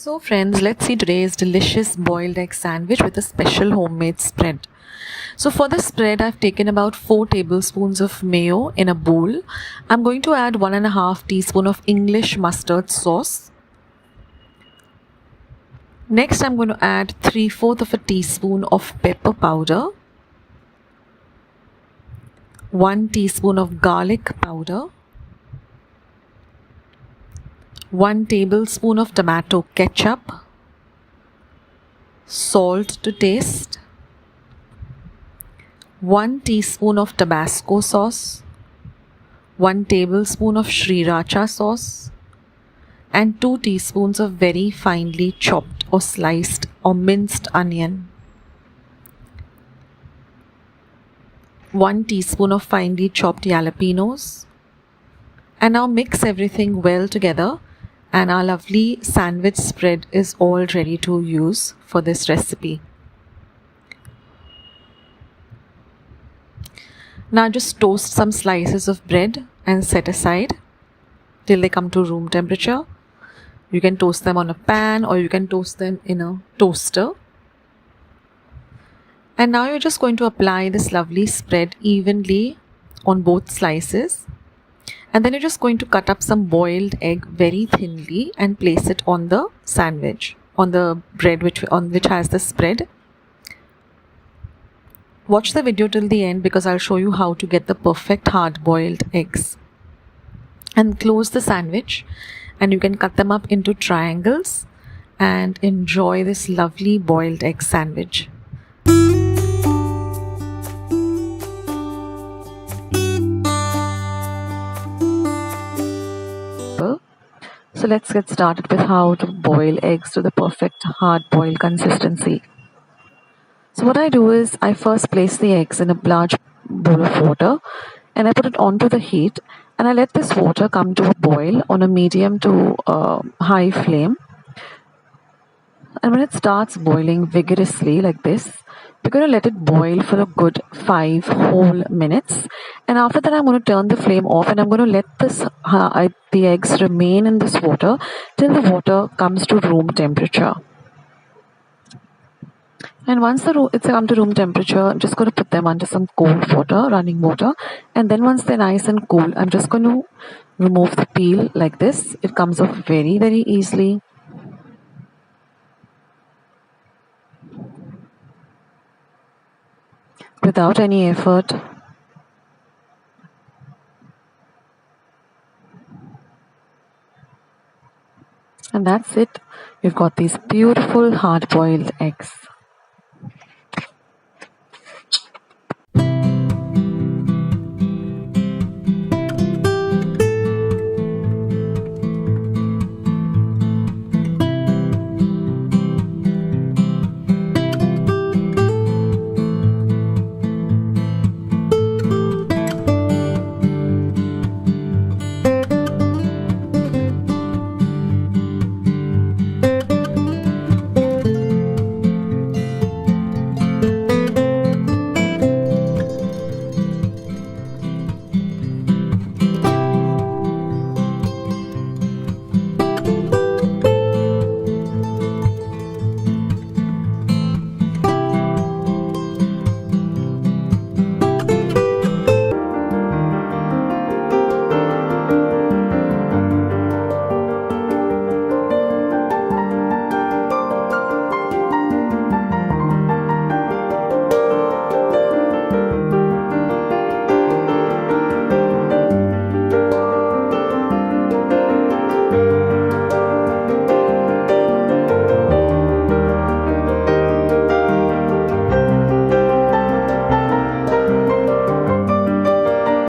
So friends, let's see today's delicious boiled egg sandwich with a special homemade spread. So for the spread, I've taken about 4 tablespoons of mayo in a bowl. I'm going to add 1.5 teaspoon of English mustard sauce. Next, I'm going to add 3/4 of a teaspoon of pepper powder, 1 teaspoon of garlic powder, 1 tablespoon of tomato ketchup, salt to taste, 1 teaspoon of tobasco sauce, 1 tablespoon of sriracha sauce, and 2 teaspoons of very finely chopped or sliced or minced onion, 1 teaspoon of finely chopped jalapenos. And now mix everything well together, and our lovely sandwich spread is all ready to use for this recipe. Now just toast some slices of bread and set aside till they come to room temperature. You can toast them on a pan or you can toast them in a toaster. And now you're just going to apply this lovely spread evenly on both slices. And then you're just going to cut up some boiled egg very thinly and place it on the sandwich, on the bread which has the spread. Watch the video till the end because I'll show you how to get the perfect hard-boiled eggs. And close the sandwich, and you can cut them up into triangles and enjoy this lovely boiled egg sandwich. So let's get started with how to boil eggs to the perfect hard-boiled consistency. So what I do is I first place the eggs in a large bowl of water and I put it onto the heat, and I let this water come to a boil on a medium to high flame. And when it starts boiling vigorously like this, we're going to let it boil for a good 5 whole minutes. And after that, I'm going to turn the flame off and I'm going to let the eggs remain in this water till the water comes to room temperature. And once it's come to room temperature, I'm just going to put them under some cold water, running water. And then once they're nice and cool, I'm just going to remove the peel like this. It comes off very, very easily. Without any effort. And that's it. You've got these beautiful hard-boiled eggs.